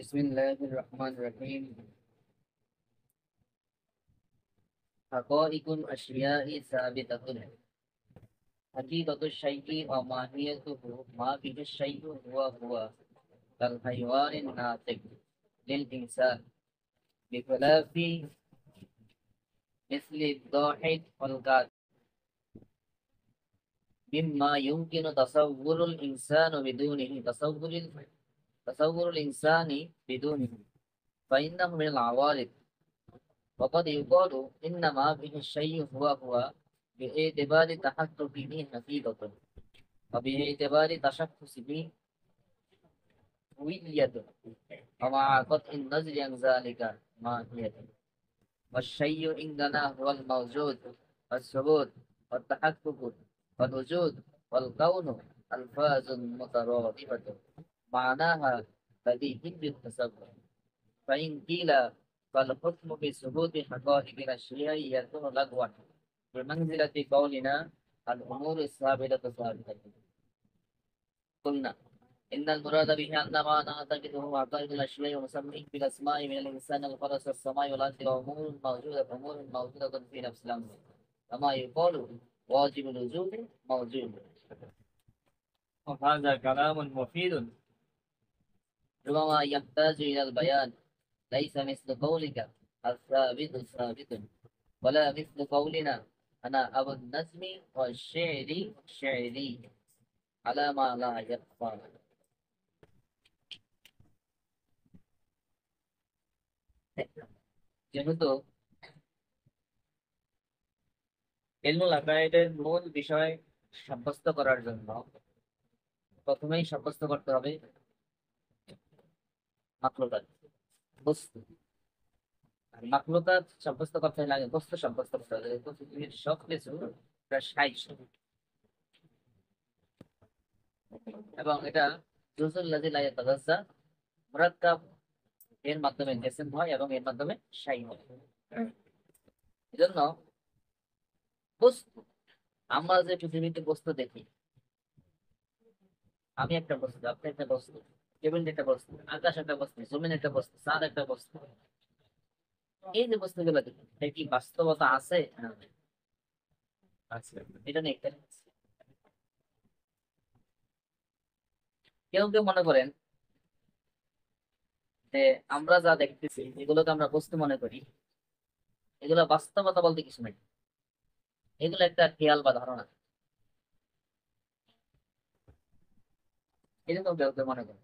Bismillahirrahmanirrahim. Haqa'iqul asya'i sabitatun. Haqiqatul syai'i wa mahiyatuhu ma bihi syai'u huwa kal haywanin natiq lil insan bi khilafi misli dhahid wal qad mimma yumkinu tasawwurul insani bidunihi fa innahu min al-awarid wa qad yuqalu innama bihi syai'u huwa باعتبار تحققه حقيقة وباعتبار تشخصه هوية ومع قطع النظر عن ذلك ماهية والشيء عندنا هو الموجود والثبوت والتحقق والوجود والكون ألفاظ مترادفة معناها بديهي بالتصور فإن قيل فالحكم بثبوت حقائق الأشياء يكون لغوا بمنزلة قولنا الأمور الثابتة ثابتة قلنا إن المراد به أن ما نعتقده عقائد الأشياء ونسميه بالأسماء من الإنسان الفرس السماء والأرض أمور موجودة في نفس الأمر كما يقول واجب الوجود موجود وهذا كلام مفيد ربما يحتاج إلى البيان ليس مثل قولك الثابت ثابت ولا مثل قولنا أنا أبو النجم والشعر شعري على ما لا يخفى যেহেতু ইলমুল আকায়েদের মূল বিষয় সাব্যস্ত করার জন্য প্রথমেই সাব্যস্ত করতে হবে মাখলুকাত বস্তু। আর মাখলুকাত সাব্যস্ত করতে হলে আগে বস্তু সাব্যস্ত করতে হবে। পৃথিবীর সব কিছু প্রায় ৬০ এবং এটা জুজুল লাযী লা ইয়াতাগাজ্জা মুরাক্কাব এর মাধ্যমে জেসম হয় এবং এর মাধ্যমে শাই হয়। এজন্য বস্তু, আমরা যে পৃথিবীতে বস্তু দেখি, আমি একটা বস্তু, আপনি একটা বস্তু, টেবিল একটা বস্তু, আকাশ একটা বস্তু, জমিন একটা বস্তু, চাঁদ একটা বস্তু। এই যে বস্তুগুলো দেখি, এটা কি বাস্তবতা আছে? এটা নিয়ে একটা কেউ কেউ মনে করেন যে আমরা যা দেখতেছি এগুলোকে আমরা বস্তু মনে করি, এগুলো বাস্তবতা বলতে কিছু নাই, এগুলো একটা খেয়াল বা ধারণা। এই জন্য কেউ কেউ মনে করেন,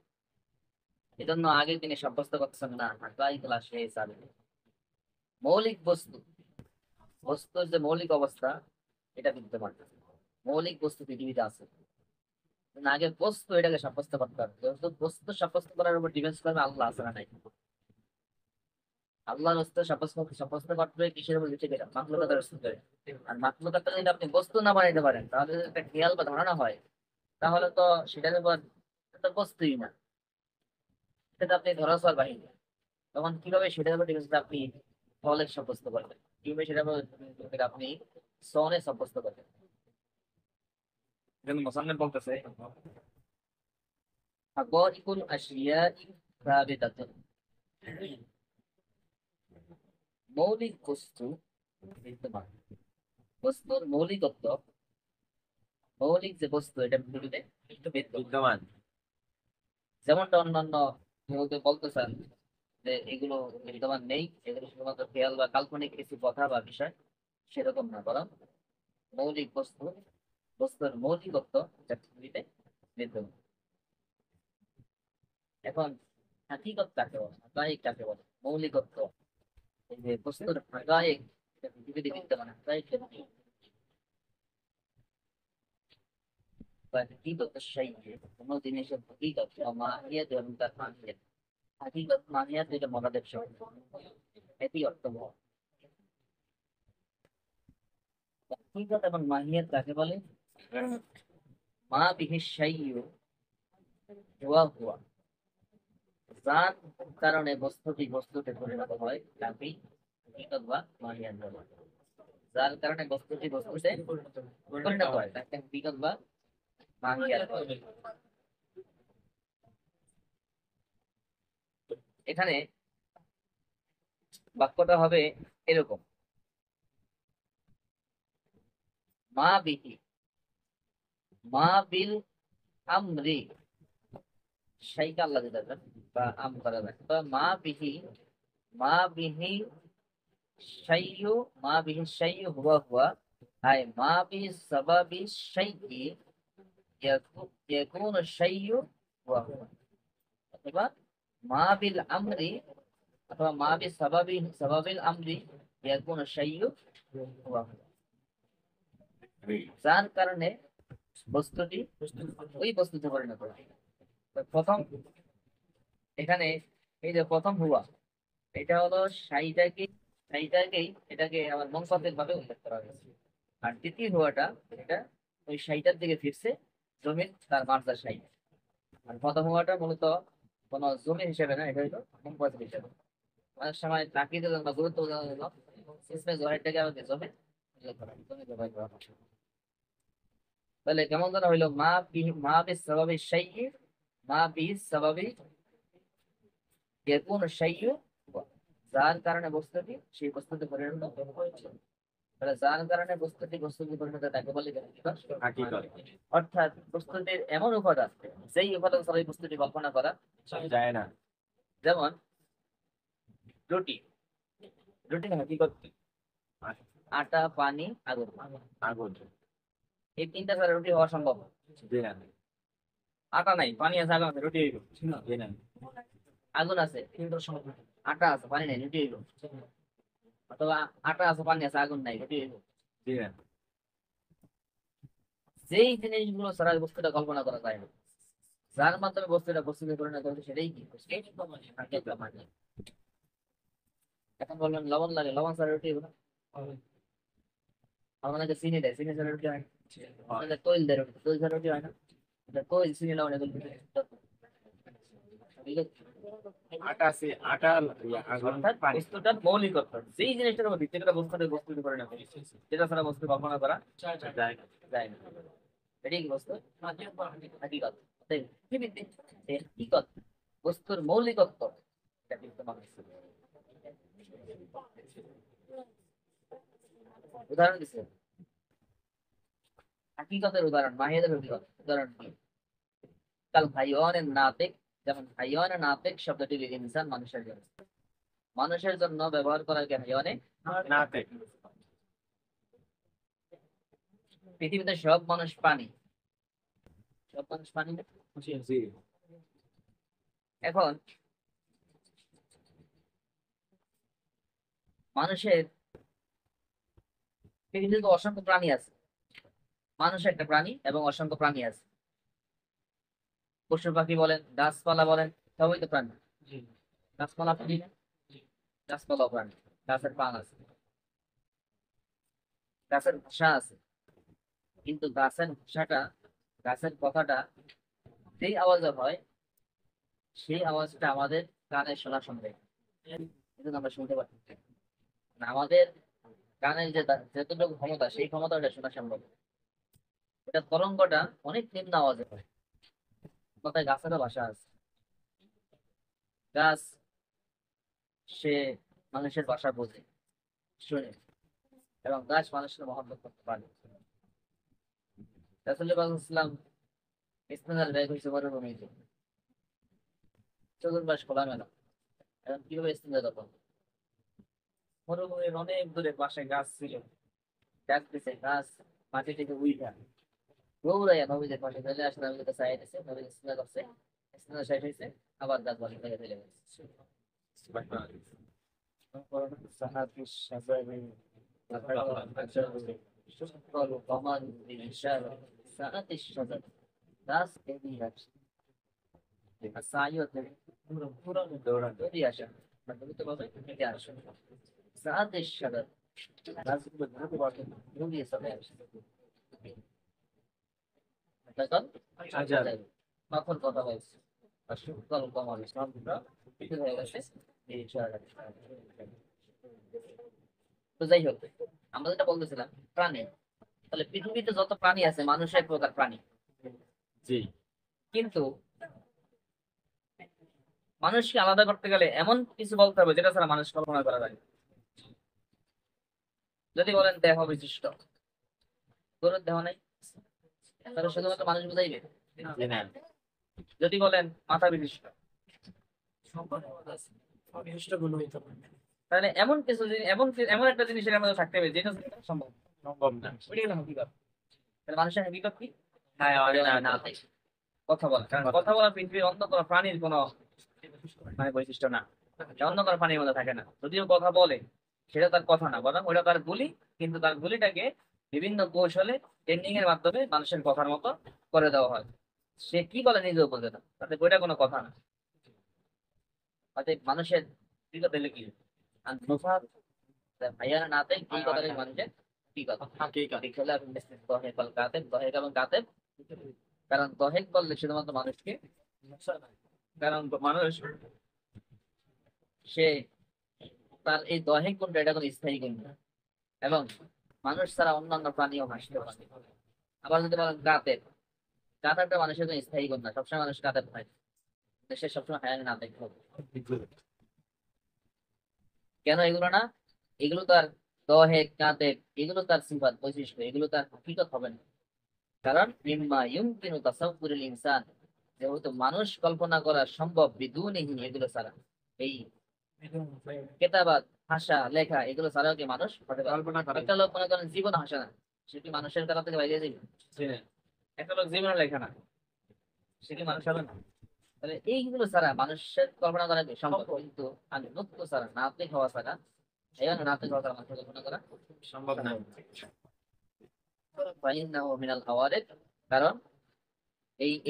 এই জন্য আগের দিনে সাব্যস্ত করতেছেন না এগুলো সে চাবে মৌলিক বস্তু। বস্তুর যে মৌলিক অবস্থা এটা বিদ্যমান, মৌলিক বস্তু পৃথিবীতে আছে। আগে বস্তু এটাকে সাব্যস্ত করতে হবে। যেহেতু বস্তু সাব্যস্ত করার উপর ডিপেন্ড করবে আল্লাহ আছে না নাই। আল্লাহর অস্তিত্ব সাব্যস্ত করতে হবে কিসের উপর? মাখলুকাতের অস্তিত্ব। আর মাখলুকাতটা যদি আপনি বস্তু না বানাইতে পারেন, তাহলে যদি একটা খেয়াল বা ধারণা হয়, তাহলে তো সেটার উপর তো বস্তুই না, সেটা আপনি ধরাছোঁয়ার বাহিনী। তখন কিভাবে সেটার উপর ডিপেন্ড আপনি ফলে সাব্যস্ত করবেন? কিভাবে সেটার উপর আপনি সনে সাব্যস্ত করবেন? যেমন মোসান্নেফ বলতেছে হাকাইকুল আশিয়াই সাবিতাতুন, মৌলিক বস্তু বিদ্যমান। বস্তুর মৌলিকত্ব, মৌলিক যে বস্তু এটা পৃথিবীতে বিদ্যমান। যেমনটা অন্যান্য কেউ বলতেছেন যে এগুলো বিদ্যমান নেই, এগুলো শুধুমাত্র খেয়াল বা কাল্পনিক কিছু কথা বা বিষয়, সেরকম না, বরং মৌলিক বস্তু, বস্তুর মৌলিকত্ব এটা পৃথিবীতে বিদ্যমান। এখন হাকিকত কাকে বলে, হাকাইক কাকে বলে, মৌলিকত্ব, এই যে বস্তুর হাকাইক এটা পৃথিবীতে বিদ্যমান, হাকাইক حقيقة الشيء কোনো জিনিসের হাকিকত বা মাহিয়াত এবং তার মাহিয়াত। হাকিকত মাহিয়াত এটা মহাদেব শব্দ, এটি অর্থবহ। হাকিকত এবং মাহিয়াত কাকে বলে? মা বিহি শাইয়্যু হুয়া হুয়া, যার কারণে বস্তুটি বস্তুতে পরিণত হয় তাকে হাকিকত বা মাহিয়াত বলে। যার কারণে বস্তুটি বস্তুতে পরিণত হয় তাকে হাকিকত বা মাহিয়াত বলে। এখানে বাক্যটা হবে এরকম, মা বিহি, মা বিল আমরি, শাইকা আল্লাহ দিতে পারবেন বা আম করা যাবে, বা মা বিহি, মা বিহি শাইয়ু, মা বিহি শাইয়ু হুয়া হুয়া, আই মা বিহি সাবাবি শাইয়ি ইয়াকুনু শাইয়ু হুয়া হুয়া, অথবা মা বিল আমরি, অথবা মা বি সাবাবিল আমরি ইয়াকুনু শাইয়ু হুয়া হুয়া। যার কারণে বস্তুটি ওই বস্তুতে পরিণত হয়। তো প্রথম এখানে এই যে প্রথম হুয়া, এটা হলো সাইটাকে, সাইটাকেই এটাকে আমার মনসাতের ভাবে উল্লেখ করা হয়েছে। আর দ্বিতীয় হুয়াটা, এটা ওই সাইটার দিকে ফিরছে, জমিন তার মার্জার সাই। আর প্রথম হুয়াটা মূলত কোন জমি হিসেবে না, এটা হলো মনসাতের হিসেবে। অনেক সময় তাকিদের জন্য গুরুত্ব দেওয়ার জন্য ইসমে জহিরটাকে আমাদের জমি উল্লেখ করা হয়, জমি ব্যবহার করা হয়। তাহলে কেমন যেন হইলো, মা বি সাবাবি শাইই, মা বি সাবাবি ইয়াকুনু শাইয়ু, যার কারণে বস্তুটি সেই বস্তুতে পরিণত হয়েছে। তাহলে যার কারণে বস্তুটি পরিণত তাকে বলে হাকিকত। অর্থাৎ বস্তুটির এমন উপাদান, যেই উপাদান ছাড়া এই বস্তুটি কল্পনা করা যায় না। যেমন রুটি, রুটির হাকিকত কি? আটা, পানি, আগুন। আগুন, এই তিনটা ছাড়া রুটি হওয়া সম্ভব না। আটা নাই, পানি আছে, আগুন আছে, রুটি হইব? না। আগুন আছে কিন্তু আটা আছে, পানি নাই, রুটি হইব? অথবা আটা আছে, পানি আছে, আগুন নাই, রুটি হইব? যেই জিনিসগুলো ছাড়া ওই বস্তুটা কল্পনা করা যায় না, যার মাধ্যমে বস্তুটা বস্তুতে পরিণত হচ্ছে, সেটাই কি হাকিকত। এখন বললেন লবণ লাগে, লবণ ছাড়া রুটি হইব না? আপনাকে চিনি দেয়, চিনি ছাড়া রুটি হয় না? আপনাদের তৈল দেয় রুটি, তৈল ছাড়া রুটি হয় না? তৈল, চিনি, লবণ এগুলো আটা আছে, আটা অর্থাৎ বস্তুটার মৌলিকত্ব, যেই জিনিসটার মধ্যে যেটা বস্তুটা বস্তুতে পরিণত হচ্ছে, যেটা ছাড়া বস্তু কল্পনা করা যায় না, এটাই কি বস্তু হাকিকত। অতএব পৃথিবীতে এই হাকিকত, বস্তুর মৌলিকত্ব, এটা বিদ্যমান আছে। উদাহরণ দিচ্ছে, হাকিকতের উদাহরণ, মাহিয়াদের হাকিকত উদাহরণ কি? কাল হাইওয়ানের নাতিক, যেমন হাইওয়ানের নাতিক শব্দটি ইনসান, মানুষের জন্য, মানুষের জন্য ব্যবহার করা হয় হাইওয়ানে নাতিক। পৃথিবীতে সব মানুষ পানি, সব মানুষ পানি না? এখন মানুষের, পৃথিবীতে অসংখ্য প্রাণী আছে, মানুষ একটা প্রাণী এবং অসংখ্য প্রাণী আছে। পশু পাখি বলেন, গাছপালা বলেন, সবই তো প্রাণী। গাছপালা প্রাণী না? গাছপালা প্রাণী, গাছের প্রাণ আছে, গাছের ভাষা আছে, কিন্তু গাছের ভাষাটা, গাছের কথাটা যেই আওয়াজে হয়, সেই আওয়াজটা আমাদের কানে শোনা সম্ভব, কিন্তু আমরা শুনতে পাচ্ছি না। মানে আমাদের কানের যে যতটুকু ক্ষমতা, সেই ক্ষমতাটা শোনা সম্ভব, এটা তরঙ্গটা অনেক নিম্ন আওয়াজে হয়। কথায় গাছেরও ভাষা আছে, গাছ সে মানুষের ভাষা বোঝে, শুনে, এবং গাছ মানুষের মহব্বত করতে পারে। রাসূলুল্লাহ ইসলাম ইসলামের ব্যাগ হয়েছে মরুভূমিতে, চতুর্মাস খোলামেলা। এখন কিভাবে ইসলাম তখন? মরুভূমির অনেক দূরে পাশে গাছ ছিল, গাছ দিছে, গাছ মাটি থেকে উইঠা দৌড়াইয়া নবীদের পাশে চলে আসে, নবীদের কাছে আয়া দিছে, নবী ইসলাম করছে, ইসলাম শেষ হয়েছে, আবার গাছ বাসা থেকে ফেলে গেছে। সাহাবী সাজাবে শুকর কমান বিশাল সাআত الشجر, গাছ এগিয়ে আসে, সাইয়তে পুরো দৌড়াতে এগিয়ে আসে, মানে তো বলতে এগিয়ে আসে। সাআত الشجر, গাছগুলো দ্রুত বাড়তে দৌড়িয়ে চলে আসে। তখন তখন কথা হয়েছে, আর শুকর কমান সবটা হয়ে গেছে এই জায়গায়। তো যাই হোক, আমরা যেটা বলতেছিলাম প্রাণী, তাহলে পৃথিবীতে যত প্রাণী আছে, মানুষ এক প্রকার প্রাণী। জি। কিন্তু মানুষকে আলাদা করতে গেলে এমন কিছু বলতে হবে যেটা ছাড়া মানুষ কল্পনা করা যায় না। যদি বলেন দেহ বিশিষ্ট, গরুর দেহ নাই, তাহলে শুধুমাত্র মানুষ বুঝাইবে। জি না। যদি বলেন মাথা বিশিষ্ট, অবিশিষ্ট গুণ হইতে পারে। তাহলে এমন কিছু এমন একটা জিনিসের মধ্যে থাকতে হবে যেটা ছাড়া সম্ভব না। সম্ভব না। ওইটাই হলো হাকিকত। তাহলে মানুষের হাকিকত কি? হ্যাঁ, না থাকে, কথা বলা। কারণ কথা বলা পৃথিবীর অন্য কোনো প্রাণীর কোনো মানে বৈশিষ্ট্য না। এটা অন্য কোনো প্রাণীর মধ্যে থাকে না। যদিও কথা বলে, সেটা তার কথা না, বরং ওটা তার গুলি। কিন্তু তার গুলিটাকে বিভিন্ন কৌশলে ট্রেনিং এর মাধ্যমে মানুষের কথার মতো করে দেওয়া হয়। সে কি বলে নিজেও বলতে না, তাতে ওইটা কোনো কথা না। অতএব মানুষের হাকিকত হলো কি? আর নুফাত ভাইয়ারা নাতে এই কথাটাই মানুষের হাকিকত। হাকিকত। ঠিক হলে আপনি দহেক বল কাতেব, দহেক এবং কাতেব। কারণ দহেক বললে শুধুমাত্র মানুষকে, কারণ মানুষ সে তার এই দহেক গুণটা এটা কোনো স্থায়ী গুণ না। এবং মানুষ ছাড়া অন্যান্য প্রাণীও হাসতে পারে। আবার যদি বলেন কাতেব, কাতেবটা মানুষের কোনো স্থায়ী গুণ না, সবসময় মানুষ কাতেব হয়, সে সবসময় হায়ানে না দেখতে হবে। কেন এগুলো না? এগুলো তার দহেক কাতেব, এগুলো তার সিফাত বৈশিষ্ট্য, এগুলো তার হাকিকত হবে না। কারণ মিম্মা ইউমকিনু তাসাউফুরুল ইনসান, যেহেতু মানুষ কল্পনা করা সম্ভব বিদুনিহি, এগুলো ছাড়া। এই কেতাবাত, ভাষা, লেখা, এগুলো ছাড়াও কি মানুষ হতে পারে? কল্পনা করা একটা লোক মনে করেন জীবন হাসে না, সে কি মানুষের কাছ থেকে বাইরে যাবে? জি না। একটা লোক জীবনে লেখা না, সে কি মানুষ হবে না? তাহলে এইগুলো ছাড়া মানুষের কল্পনা করা কি সম্ভব? কিন্তু আমি মুক্ত ছাড়া, নাতিক হওয়া ছাড়া, এই নাতিক হওয়া ছাড়া মানুষের কল্পনা করা সম্ভব না। ফাইন্নাহু মিনাল হাওয়ারিদ। কারণ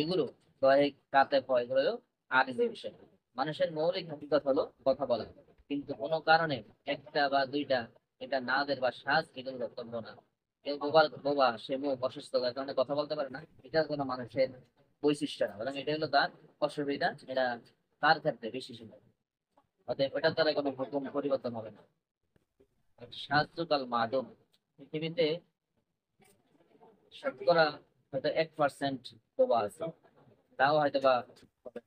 এগুলো দহেক কাতেব হয়, এগুলো হলো আরজি বিষয়। মানুষের মৌলিক হাকিকত হলো কথা বলা, কিন্তু কোনো কারণে একটা বা দুইটা এটা নাদের বা সাজ, এগুলো বক্তব্য না। কেউ বোবা বোবা, সে মুখ অসুস্থ, তার কারণে কথা বলতে পারে না, এটা কোনো মানুষের বৈশিষ্ট্য না, বরং এটা হলো তার অসুবিধা, এটা তার ক্ষেত্রে বিশেষ। অতএব এটা দ্বারা কোনো হুকুম পরিবর্তন হবে না। সাহায্যকাল মাদুম, পৃথিবীতে শতকরা হয়তো 1% বোবা আছে, তাও হয়তো বা হবে।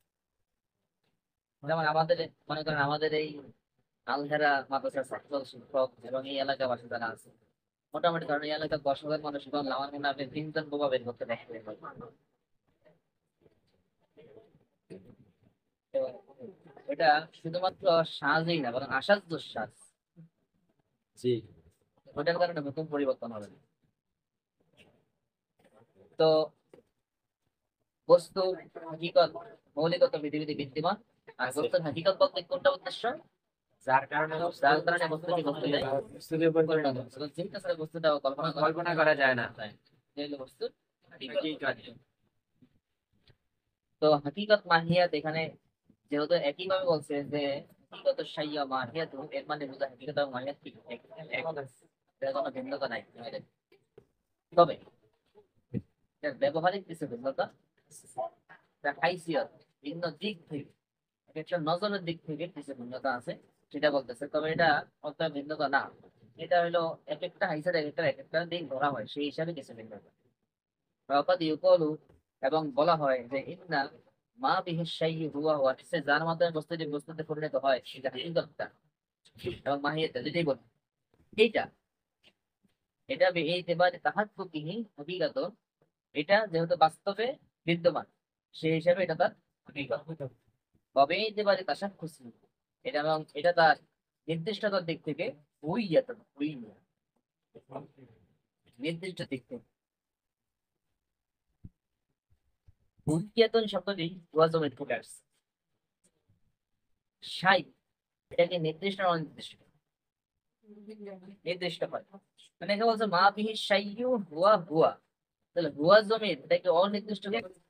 যেমন আমাদের, মনে করেন আমাদের এই আলহেরা মাদ্রাসার ছাত্র শিক্ষক এবং এই এলাকাবাসী যারা আছে, মোটামুটি ধরেন এই এলাকার 10,000 মানুষ বললে আমার মনে হয় আপনি 3 জন বোবা বের করতে পারবেন। তো এটা শুধুমাত্র সাজই না, বরং আসাধ্য সাজ। জি। ওটার কারণে হুকুম পরিবর্তন হবে না। তো বস্তু হাকিকত মৌলিকত পৃথিবীতে বিদ্যমান, আর বস্তুর হাকিকত বলতে কোনটা উদ্দেশ্য? যার কারণে যার কারণে বস্তুটি বস্তু নেই, বস্তুতে পরিণত হচ্ছে। তো চিন্তা ছাড়া বস্তুটা কল্পনা করা যায় না। যায়। এই হলো বস্তুর হাকিকত। হাকিকত। তো হাকিকত মাহিয়াত এখানে যেহেতু একই ভাবে বলছে যে হাকিকত শাইয়া মাহিয়াত, এর মানে বোঝা হাকিকত এবং মাহিয়াত কি এক, এর কোনো ভিন্নতা নাই এদের। তবে এর ব্যবহারিক কিছু ভিন্নতা, তার হাইসিয়ত, ভিন্ন দিক থেকে, একটা নজরের দিক থেকে কিছু ভিন্নতা আছে, সেটা বলতেছে। তবে এটা অত ভিন্নতা না, এটা হলো এক একটা হাইসের এক একটা দিক ধরা হয়, সেই হিসাবে কিছু ভিন্নতা। ওয়াকাদ ইউকালু, এবং বলা হয় যে ইন্না মা বিহি শাইয়্যু হুয়া হুয়া, সে যার মাধ্যমে বস্তুটি বস্তুতে পরিণত হয় সেটা হাকিকতটা এবং মাহিয়াতটা যেটাই বলি এইটা, এটা বিইতিবারি তাহাক্কুকিহি হাকিকাত, এটা যেহেতু বাস্তবে বিদ্যমান, সেই হিসাবে এটা তার হাকিকত। তবে বিইতিবারি তাশাখুসি, এটা এবং এটা তার নির্দিষ্টতার দিক থেকে হুইয়াতুন, হুইয়া নির্দিষ্ট দিক থেকে। হুইয়াতুন শব্দটি ওয়াজমের থেকে আসছে। সাই, এটাকে নির্দিষ্ট না অনির্দিষ্ট? নির্দিষ্ট হয়। মানে এখানে বলছে মা বিহি শাইয়্যু হুয়া হুয়া, তাহলে হুয়া জমির এটাকে অনির্দিষ্ট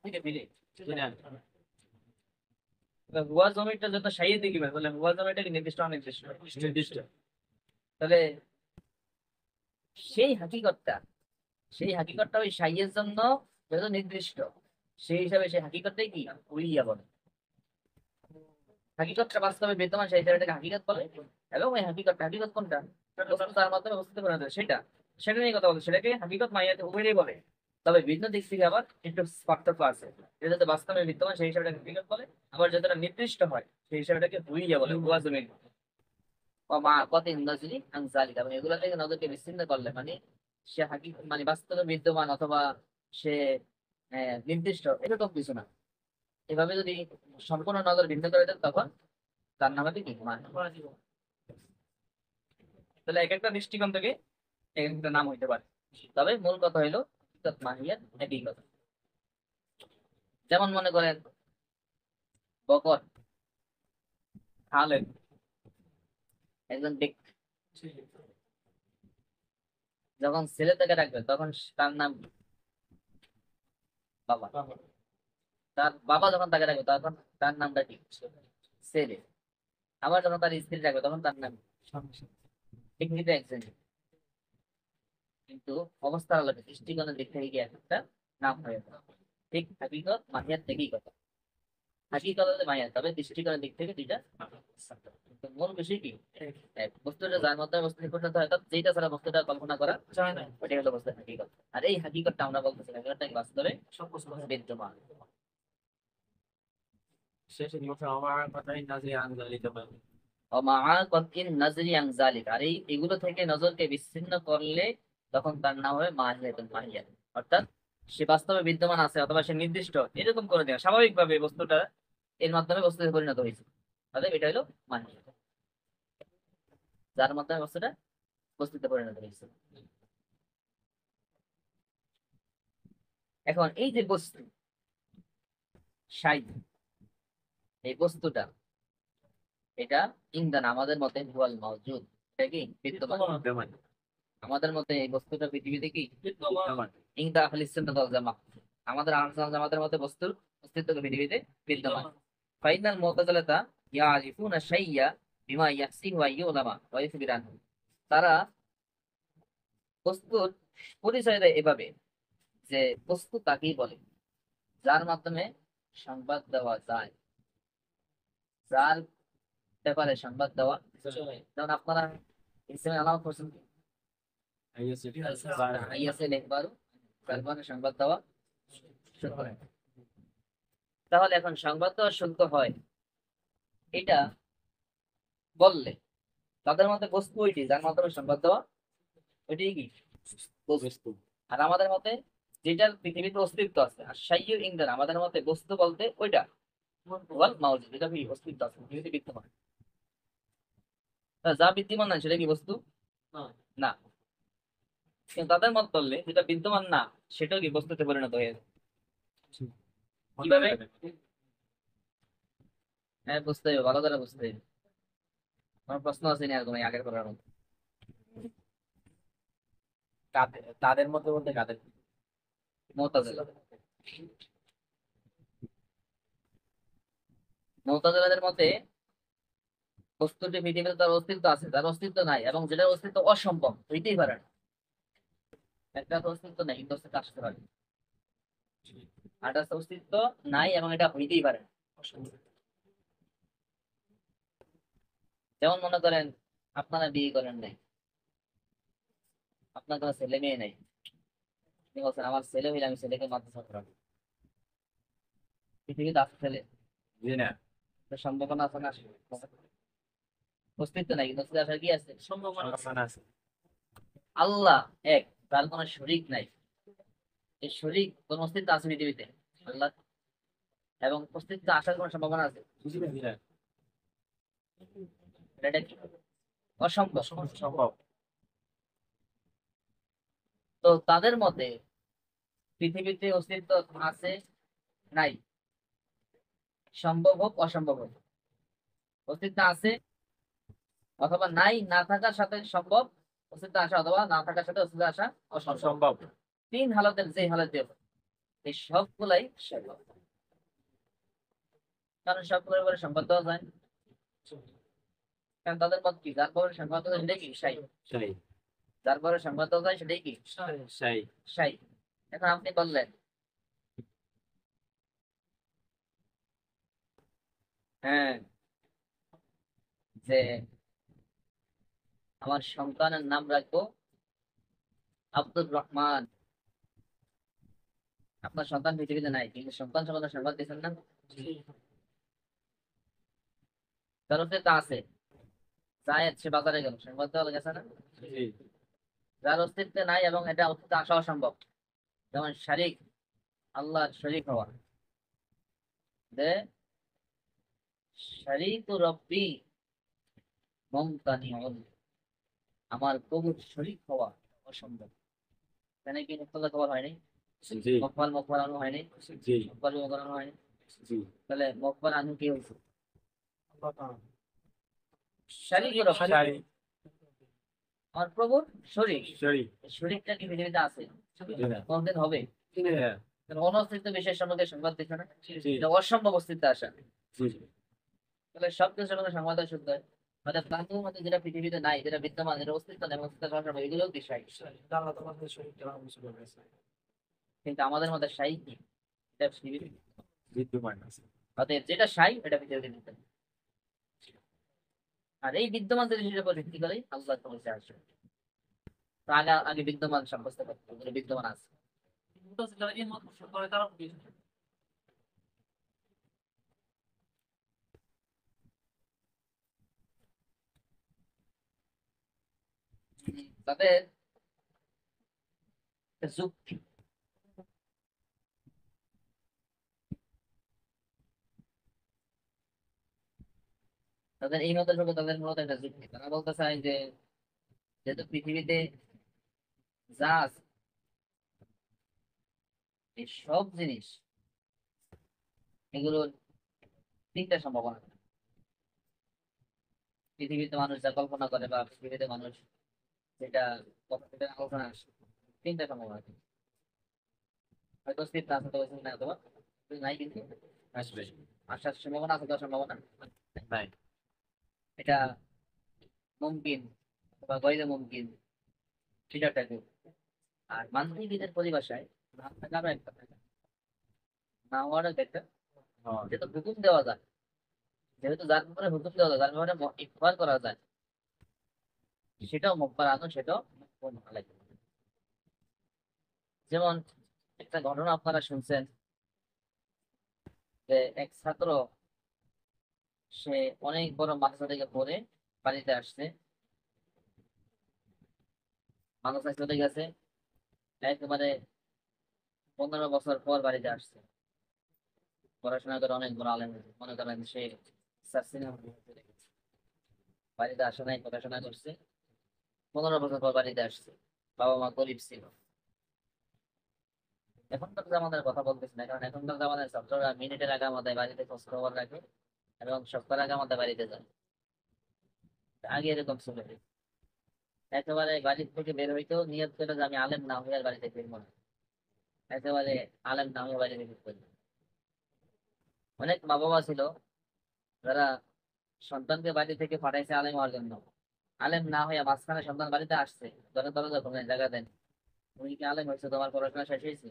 থেকে মিলে। জি না। তাহলে হুয়া জমিটা যত সাইয়ে দিকে তাহলে হুয়া জমিটাকে নির্দিষ্ট অনির্দিষ্ট। নির্দিষ্ট। তাহলে সেই হাকিকতটা, সেই হাকিকতটা ওই সাইয়ের জন্য যত নির্দিষ্ট, সেই হিসাবে সেই হাকিকতটাই কি উইয়া বলে। হাকিকতটা বাস্তবে বিদ্যমান, সেই হিসাবে এটাকে হাকিকত বলে। এবং ওই হাকিকতটা, হাকিকত কোনটা? বস্তু তার মাধ্যমে বস্তুতে পরিণত হয়, সেটা সেটা নিয়ে কথা বলছে, সেটাকে হাকিকত মাইয়াতে উভয়ই বলে। তবে ভিন্ন দিক থেকে আবার একটু পার্থক্য আছে। এটা যাতে বাস্তবে বিদ্যমান সেই হিসাবে এটাকে হ্যাকিকত বলে, আবার যতটা নির্দিষ্ট হয় সেই হিসাবে এটাকে হুইয়া বলে, হুয়া জমিন। ও মা কত নজরি আনজালি, এবং এগুলো থেকে নজরকে বিচ্ছিন্ন করলে মানে সে হাকিকত মানে বাস্তবে বিদ্যমান অথবা সে নির্দিষ্ট এরকম কিছু না। এভাবে যদি সম্পূর্ণ নজর ভিন্ন করে দেন তখন তার নাম হবে কি মান। তাহলে এক একটা দৃষ্টিকোণ থেকে এক একটা নাম হইতে পারে, তবে মূল কথা হইলো মাহিয়াত একই কথা। যেমন মনে করেন বকর, খালেদ, একজন ব্যক্তি যখন ছেলে থেকে ডাকবে তখন তার নাম কি? বাবা। তার বাবা যখন তাকে ডাকবে তখন তার নামটা কি? ছেলে। আবার যখন তার স্ত্রী ডাকবে তখন তার নাম ডিগ্রিতে একজন, কিন্তু অবস্থা আলাদা, দৃষ্টিকোণের দিক থেকে গিয়ে একটা নাম হয়ে যায়। ঠিক হাকিকত মাহিয়াত একই কথা। হাকিকত হচ্ছে মাহিয়াত, তবে দৃষ্টিকোণের দিক থেকে দুইটা। কিন্তু মূল বিষয় কি? এক, বস্তুটা যার মাধ্যমে বস্তু নিকটতা হয়, অর্থাৎ যেটা ছাড়া বস্তুটা কল্পনা করা যায় না, ওটাই হলো বস্তুর হাকিকত। আর এই হাকিকতটা আমরা বলতেছি হাকিকতটা বাস্তবে বিদ্যমান। শেষে নিয়মটা আমার কথাই নাজির আনজালি তবে আর এগুলো থেকে নজরকে বিচ্ছিন্ন করলে তখন তার নাম হবে মাহিয়াতুল মাহিয়াত। অর্থাৎ সে বাস্তবে বিদ্যমান আছে অথবা সে নির্দিষ্ট এরকম করে দেওয়া স্বাভাবিকভাবে বস্তুটা এর মাধ্যমে বস্তুতে পরিণত হয়েছে, অতএব এটা হলো মাহিয়াত, যার মাধ্যমে বস্তুটা বস্তুতে পরিণত হয়েছে। এখন এই যে বস্তু সাই, এই বস্তুটা এটা ইন্দান আমাদের মতে হুয়াল মাওজুদ, এটা কি বিদ্যমান। বিদ্যমান। আমাদের মতে এই বস্তুটা পৃথিবীতে কি বিদ্যমান। ইনদা আহলিস সুন্নাত ওয়াল জামাত, আমাদের আহলে সুন্নাত জামাতের মতে বস্তুর অস্তিত্ব পৃথিবীতে বিদ্যমান। ফাইনাল মুতাজিলাতা ইয়ারিফুনা শাইয়া বিমা ইয়াহসিহু ওয়া ইউলামা ওয়া ইখবিরান, তারা বস্তুর পরিচয় দেয় এভাবে যে বস্তু তাকেই বলে যার মাধ্যমে সংবাদ দেওয়া যায়, যার ব্যাপারে সংবাদ দেওয়া যায়। যেমন আপনারা ইসলামে আলামত করছেন কি? আইয়াসে লেখবার কালবানে সংবাদ দেওয়া শুদ্ধ হয়। তাহলে এখন সংবাদ দেওয়া শুদ্ধ হয় এটা বললে তাদের মধ্যে বস্তু ওইটি যার মাধ্যমে সংবাদ দেওয়া ওইটাই কি বস্তু। আর আমাদের মতে যেটার পৃথিবীতে অস্তিত্ব আছে, আর সাইয়্যু ইনদান আমাদের মতে বস্তু বলতে ওইটা ওয়াল মাউজুদ, যেটা কি অস্তিত্ব আছে পৃথিবীতে বিদ্যমান। তা যা বিদ্যমান না সেটা কি বস্তু না, কিন্তু তাদের মত বললে যেটা বিদ্যমান না সেটাও কি বস্তুতে পরিণত হয়ে যায়। কিভাবে? হ্যাঁ বুঝতে হবে, ভালো করে বুঝতে হবে। আমার প্রশ্ন আছে না এরকম আগের করার মতো। তাদের মধ্যে বলতে কাদের? মুতাজিলা, মুতাজিলাদের মতে বস্তুটি পৃথিবীতে তার অস্তিত্ব আছে, তার অস্তিত্ব নাই, এবং যেটার অস্তিত্ব অসম্ভব হইতেই পারে না। একটা তো অস্তিত্ব নেই কিন্তু অস্তিত্ব আসতে পারে, আর একটা অস্তিত্ব নাই এবং এটা হইতেই পারে না। যেমন মনে করেন আপনারা বিয়ে করেন নাই, আপনার কোনো ছেলে মেয়ে নাই, আপনি বলছেন আমার ছেলে হইলে আমি ছেলেকে মাদ্রাসা পড়াবো। পৃথিবীতে আছে ছেলে? জি না। তো সম্ভাবনা আছে না? অস্তিত্ব নাই কিন্তু অস্তিত্ব আসার কি আছে? সম্ভাবনা আছে। সম্ভাবনা আছে। আল্লাহ এক, তার কোনো শরীক নাই। এই শরীক কোন অস্তিত্ব আছে পৃথিবীতে? আল্লাহ, এবং অস্তিত্ব আসার কোনো সম্ভাবনা আছে? জি না। এটা কি অসম্ভব। সম্ভব। তো তাদের মতে পৃথিবীতে অস্তিত্ব আছে নাই, সম্ভব হোক অসম্ভব হোক, অস্তিত্ব আছে অথবা নাই, না থাকার সাথে সম্ভব অস্তিত্ব আসা, অথবা না থাকার সাথে অস্তিত্ব আসা অসম্ভব। সম্ভব। তিন হালতের যে হালতে হোক, এই সবগুলাই সম্ভব, কারণ সবগুলোর উপরে সংবাদ দেওয়া যায়। কারণ তাদের মত কি, যার পরে সংবাদ দেওয়া যায় সেটাই কি সাই, সেই। যার পরে সংবাদ দেওয়া যায় সেটাই কি সেই। সাই। এখন আপনি বললেন হ্যাঁ যে আমার সন্তানের নাম রাখবো আব্দুর রহমান, আপনার সন্তান পৃথিবীতে নাই, কিন্তু সন্তান সম্বন্ধে সংবাদ দিচ্ছেন না? জি। তার অস্তিত্ব আছে, জায়েদ সে বাজারে গেল, সংবাদ দেওয়া গেছে না? জি যার অস্তিত্ব নাই এবং এটা অস্তিত্ব আসা অসম্ভব, যেমন শারিক, আল্লাহর শরীক হওয়া, যে শারিক রব্বি মুমতানিউন, আমার প্রভুর শরীক হওয়া অসম্ভব। এখানে কি মুক্তদা খবর হয়নি? জি মকবাল মকবাল আনু হয়নি? জি মকবাল মকবাল আনু হয়নি? জি তাহলে মকবাল আনু কি হয়েছে? আল্লাহ তাআলা। শারিক রব্বি, শারী আমার প্রভুর শরীক। শারী শরীরটা কি পৃথিবীতে আছে? জি না কোনদিন হবে? হ্যাঁ কারণ অনস্তিত্ব বিষয়ের সম্বন্ধে সংবাদ দিচ্ছে না? জি এটা অসম্ভব অস্তিত্ব আসা। জি তাহলে সব কিছুর সম্বন্ধে সংবাদ দেওয়া শুদ্ধ হয়। মানে প্রাণীর মধ্যে যেটা পৃথিবীতে নাই, যেটা বিদ্যমান, যেটা অস্তিত্ব নেই, অস্তিত্ব হওয়া সম্ভব, এগুলোও বিষয়। আল্লাহ তাআলার শরীরটা আলোচনা করেছে। কিন্তু আমাদের মধ্যে সাই কি? এটা পৃথিবীতে বিদ্যমান আছে অতএব যেটা সাই এটা পৃথিবীতে বিদ্যমান। আর এই বিদ্যমান জিনিসের উপর ভিত্তি করে আল্লাহ তোমাকে আসবে। তো আগে আগে বিদ্যমান সাব্যস্ত করতে হবে, যেটা বিদ্যমান আছে। যারা এই মত পোষণ করে তারা কি? তাদের একটা যুক্তি, তাদের এই মতের সঙ্গে তাদের মূলত একটা যুক্তি। তারা বলতে চায় যে যেহেতু পৃথিবীতে যা আছে, এই সব জিনিস, এগুলোর তিনটা সম্ভাবনা। পৃথিবীতে মানুষ যা কল্পনা করে বা পৃথিবীতে মানুষ যেটা যেটা আলোচনা আসে, তিনটা সম্ভাবনা আছে। হয়তো অস্তিত্ব আছে, তো অস্তিত্ব নাই, অথবা নাই, কিন্তু আসবে আসার সম্ভাবনা আছে, তো সম্ভাবনা নাই এটা মুমকিন অথবা গৈরে মুমকিন, সেটা থাকে। আর মানবীদের পরিভাষায় না থাকারও একটা থাকে, না হওয়ারও একটা। হ্যাঁ যেহেতু হুকুম দেওয়া যায়, যেহেতু যার ব্যাপারে হুকুম দেওয়া যায়, যার ব্যাপারে ইখবার করা যায়, সেটাও মুখবার আনো, সেটাও মুখবার না লাগে। যেমন একটা ঘটনা আপনারা শুনছেন যে এক ছাত্র, সে অনেক বড় মাদ্রাসা থেকে পড়ে বাড়িতে আসছে, মাদ্রাসায় চলে গেছে, একেবারে 15 বছর পর বাড়িতে আসছে। পড়াশোনা করে অনেক বড় আলেম হয়েছে। মনে করেন সে স্যার সিনিয়র চলে গেছে। বাড়িতে আসে নাই, পড়াশোনা করছে, 15 বছর পর বাড়িতে আসছে। বাবা মা গরিব ছিল। এখনকার জামানার কথা বলতেছি না, কারণ এখনকার জামানার ছাত্ররা মিনিটের আগে আমাদের বাড়িতে খোঁজ খবর রাখে এবং সপ্তাহের আগে আমাদের বাড়িতে যায়। আগে এরকম ছিল না। একেবারে বাড়ি থেকে বের হইতেও নিয়ত করে যে আমি আলেম না হয়ে আর বাড়িতে ফিরবো না, একেবারে আলেম না হয়ে বাড়িতে ফিরবো না। অনেক মা বাবা ছিল যারা সন্তানকে বাড়ি থেকে পাঠাইছে আলেম হওয়ার জন্য, আলেম না হয়ে মাঝখানে সন্তান বাড়িতে আসছে, ধরে দরজা খুলে জায়গা দেন, তুমি কি আলেম হয়েছে, তোমার পড়াশোনা শেষ হয়েছে?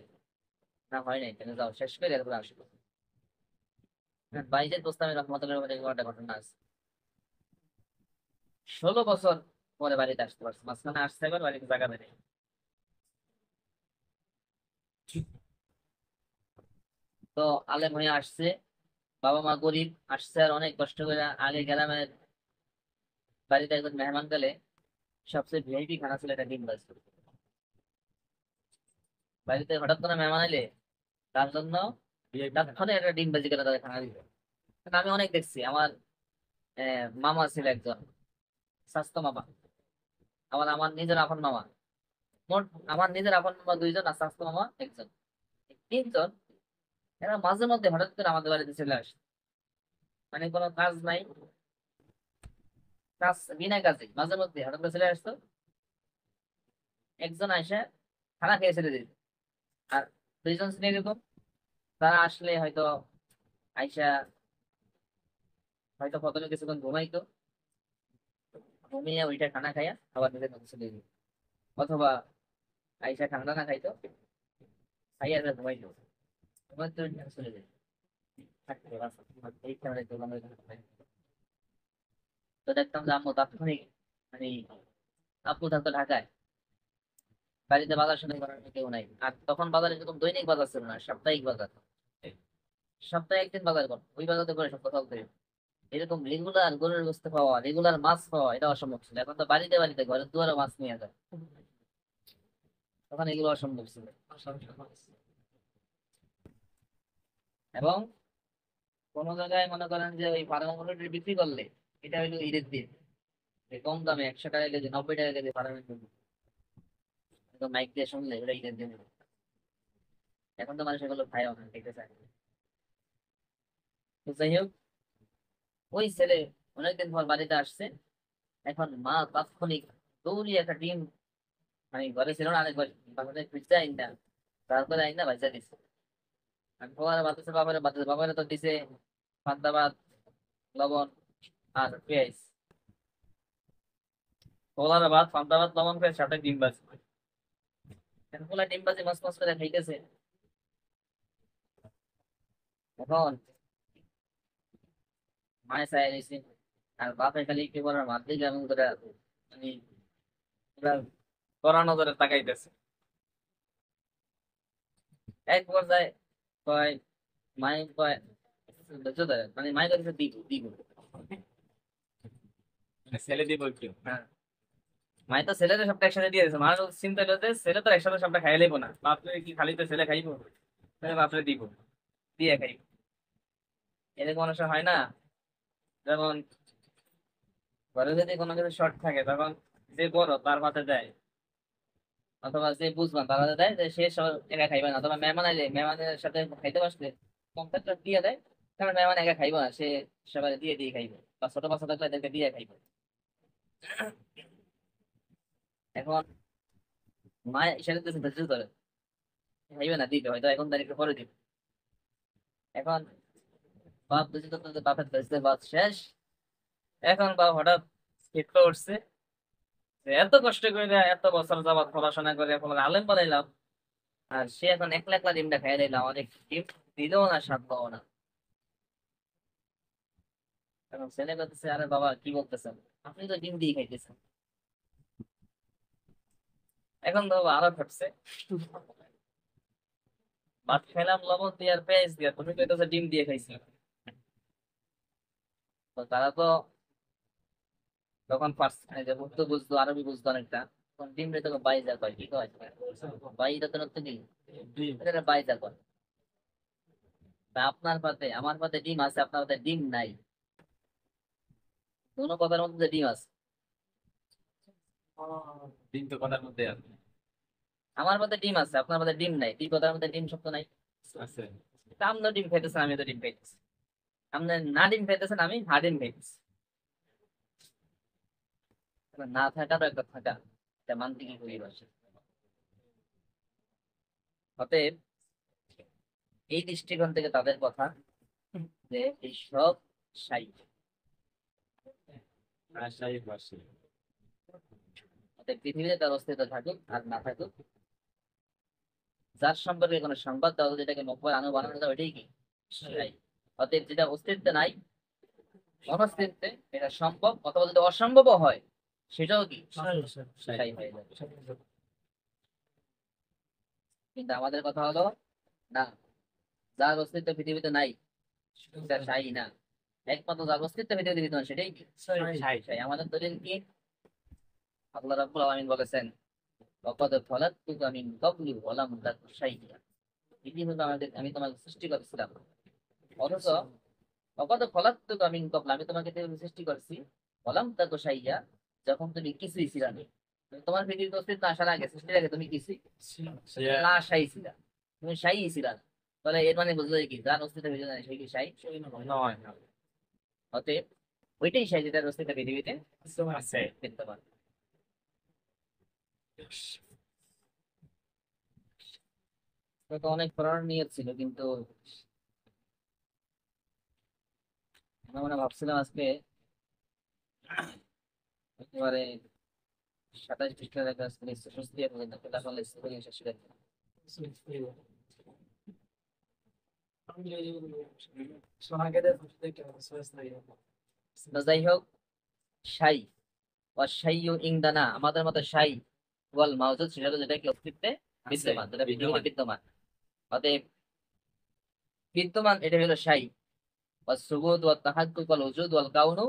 না হয় নাই, কেন যাও শেষ করে এরপরে আসবো। বাইজের প্রস্তাবে রহমতুল্লাহ আলাইহি একটা ঘটনা আছে। 16 বছর পরে বাড়িতে আসতে পারছে, মাঝখানে আসছে একবার, বাড়িতে জায়গা দেয় নাই। তো আলেম হয়ে আসছে, বাবা মা গরিব, আসছে আর অনেক কষ্ট করে। আগে গ্রামের বাড়িতে একজন মেহমান গেলে সবচেয়ে ভিআইপি খানা ছিল এটা ডিম ভাজি। বাড়িতে হঠাৎ করে মেহমান এলে তার জন্য তৎক্ষণে একটা ডিম ভাজি করে তাদের খানা দিবে। কারণ আমি অনেক দেখছি, আমার মামা ছিল একজন, স্বাস্থ্য মামা, আমার আমার নিজের আপন মামা, মোট আমার নিজের আপন মামা দুইজন আর স্বাস্থ্য মামা একজন, এই তিনজন। এরা মাঝে মধ্যে হঠাৎ করে আমাদের বাড়িতে চলে আসে, মানে কোনো কাজ নাই, কাজ বিনা কাজে মাঝে মধ্যে হঠাৎ করে চলে আসতো। একজন আইসা খানা খেয়ে ছেড়ে দিত, আর দুইজন ছিল এরকম, তারা আসলে হয়তো আইসা হয়তো প্রথমে কিছুক্ষণ ঘুমাইতো, ঘুমিয়ে ওইটা খানা খাইয়া আবার নিজের মতো চলে যেত, অথবা আইসা ঠান্ডা না খাইতো, খাইয়া আর ঘুমাইতো, ঘুমাইতে চলে যেত। থাকতো, এই কারণে তো আমরা এখানে ঘুমাই। তো দেখতাম যে আম্মু তাৎক্ষণিক, মানে আব্বু থাকতো ঢাকায়, বাড়িতে বাজার সদাই করার কেউ নাই। আর তখন বাজারে এরকম দৈনিক বাজার ছিল না, সাপ্তাহিক বাজার। সপ্তাহে একদিন বাজার কর, ওই বাজারে করে সপ্তাহ চলতে। এরকম রেগুলার গরুর গোস্ত পাওয়া, রেগুলার মাছ পাওয়া, এটা অসম্ভব ছিল। এখন তো বাড়িতে বাড়িতে ঘরের দুয়ারে মাছ নিয়ে যায়, তখন এগুলো অসম্ভব ছিল। এবং কোনো জায়গায় মনে করেন যে ওই ফার্ম অনুযায়ী বিক্রি করলে, এটা হইলো ঈদের দিন, এই কম দামে 100 টাকা কেজি, 90 টাকা কেজি ফার্মের জন্য মাইক দিয়ে শুনলে ওটা ঈদের দিন। এখন তো মানুষ এগুলো খায়ও না, খেতে চায় না। তো যাই হোক, ওই ছেলে অনেকদিন পর বাড়িতে আসছে। এখন মা তাৎক্ষণিক দৌড়ি একটা ডিম, মানে ঘরে ছিল না, অনেক বাসাতে ফ্রিজে আইন না, তারপরে আইন না ভাইজা দিচ্ছে। আমি বাবার বাতাসে, বাবারে তো দিছে পান্তা ভাত, লবণ আর পেঁয়াজ। পোলার ভাত, পান্তা ভাত, লবণ, পেঁয়াজ, সাথে ডিম ভাজি। এখন পোলা ডিম ভাজি মাছ মাছ করে খাইতেছে। এখন মায়ে চাই নিছে, আর বাপে খালি কি করার ভাত দিকে এমন করে, মানে পুরা কড়া নজরে তাকাইতেছে। এক পর্যায়ে কয়, মাই কয়, বুঝছো তো? মানে মাই কাছে দিব দিব। ছেলে দিব একটু। হ্যাঁ, মাই তো ছেলেদের সবটা একসাথে দিয়ে দিয়েছে। মার চিন্তা হলো যে ছেলে তো একসাথে সবটা খাই লাইবো না, বাপরে কি খালি তো ছেলে খাইবো, তাহলে বাপরে দিব, দিয়ে খাইব। এরকম অনেক সময় হয় না, যেমন ঘরে যদি কোনো কিছু শর্ট থাকে, তখন যে বড় তার ভাতে দেয়, অথবা যে বুঝবান তার হাতে দেয়, যে সে সব একা খাইবে না। অথবা মেহমান আইলে মেহমানের সাথে খাইতে বসলে কমপ্লিটটা দিয়ে দেয়, কারণ মেহমান একা খাইবো না, সে সবাই দিয়ে দিয়ে খাইবে, বা ছোট বাচ্চা থাকলে এদেরকে দিয়ে খাইবে। এখন মা ইশারা দিতেছে ধৈর্য ধরে, খাইবে না, দিবে হয়তো এখন তার একটু পরে দিবে। এখন বাপ ধৈর্য ধরতে, বাপের ধৈর্য বাদ শেষ। এখন বাপ হঠাৎ খেপে উঠছে, যে এত কষ্ট করে এত বছর যাবত পড়াশোনা করে এখন আলেম বানাইলাম, আর সে এখন একলা একলা ডিমটা খাই দিলাম, আমাদের ডিম দিলেও না, স্বাদ পাবো না। এখন ছেলে বলতেছে, আরে বাবা কি বলতেছেন, আপনি তো ডিম দিয়ে খাইতেছেন। এখন তো বাবা আরো ঘটছে, ভাত খাইলাম লবণ দিয়ে আর পেঁয়াজ দিয়ে, তুমি কইতেছো ডিম দিয়ে খাইছি। তো তারা তো তখন ফার্স্ট যে উর্দু বুঝতো, আরবি বুঝতো অনেকটা, তখন ডিম রে তোকে বাইজা কয়, কি কয় বাইজা, তো নতুন কি এটা বাইজা কয়। তা আপনার পাতে আমার পাতে ডিম আছে, আপনার পাতে ডিম নাই, কোনো কথার মধ্যে ডিম আছে। দিন তো কথার মধ্যে আছে। আমার পাতে ডিম আছে, আপনার পাতে ডিম নাই, দুই কথার মধ্যে ডিম শব্দ নাই। আছে। তা আপনি ডিম খাইতেছেন, আমি তো ডিম খাইতেছি। আপনি না ডিম খাইতেছেন, আমি হা ডিম খাইতেছি। না থাকারও একটা থাকা, এটা মানতে কি করি বসে। অতএব এই দৃষ্টিকোণ থেকে তাদের কথা, যে এই সব সাই, আশাই পাশে। অতএব পৃথিবীতে তার অস্তিত্ব থাকুক আর না থাকুক, যার সম্পর্কে কোনো সংবাদ দেওয়া হচ্ছে, যেটাকে নব্বই আনো বানানো যায়, ওইটাই কি সাই। অতএব যেটা অস্তিত্বে নাই, অনস্তিত্বে এটা সম্ভব, অথবা যদি অসম্ভব হয়, সেটাও কি সাই হয়ে যাবে। কিন্তু আমাদের কথা হলো, না, যার অস্তিত্ব পৃথিবীতে নাই সেটা সাই না, একমাত্র যার অস্তিত্ব পৃথিবীতে বিদ্যমান সেটাই কি সাই। আমাদের দলিল কি? আল্লাহ রাব্বুল আলামিন বলেছেন, ওয়াকাদ খালাকতুকা মিন ক্বাবলি ওয়া লাম তাকু শাইআ। পৃথিবীতে আমি তোমাকে সৃষ্টি করেছিলাম, অথচ ওয়াকাদ খালাকতুকা মিন ক্বাবল, আমি তোমাকে পৃথিবীতে সৃষ্টি করেছি, ওয়া লাম তাকু শাইআ, যখন তুমি কিছুই ছিলে না। তোমার পৃথিবীতে অস্তিত্ব আসার আগে, সৃষ্টির আগে তুমি কিছুই না, সাই ছিলা, তুমি সাই ছিলা। তাহলে এর মানে বুঝলো কি, যার অস্তিত্ব পৃথিবীতে নাই, সে কি সাই নয়। অতএব ওইটাই সাই, যেটার অস্তিত্ব পৃথিবীতে আছে। বিদ্যমান। তো অনেক পড়ার নিয়ত ছিল, কিন্তু আমরা মানে ভাবছিলাম আজকে একেবারে 27 পৃষ্ঠার একটা শেষ দিয়ে ফেলতে, তাহলে শেষ করে দিলাম। তো যাই হোক, সাই, অসাইয়ু ইংদানা, আমাদের মতো সাই ওয়াল মাউজুদ সেটা যেটা কি অস্তিত্বে বিদ্যমান, যেটা পৃথিবীতে বিদ্যমান। অতএব বিদ্যমান এটা হলো শাই। والثبوت والتحقق والوجود والكون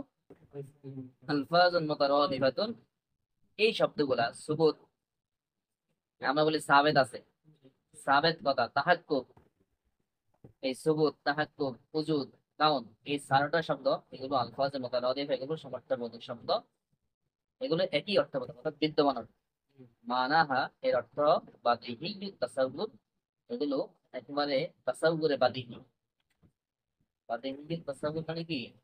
ألفاظ مترادفة। এই শব্দগুলা সুবুত, আমরা বলি সাবেত আছে, সাবেত কথা, তাহাক্কুক, এই সুবুত, তাহাক্কুক, উজুদ, কাউন, এই চারটা শব্দ এগুলো আলফাজে মুতারাদিফ, এগুলো সমর্থবোধক শব্দ। এগুলো একই অর্থবোধক, অর্থাৎ বিদ্যমান অর্থ। মানাহা এর অর্থ বাদিহি তাসাউর, এগুলো একেবারে তাসাউরে বাদিহি। বাদিহি তাসাউর মানে কি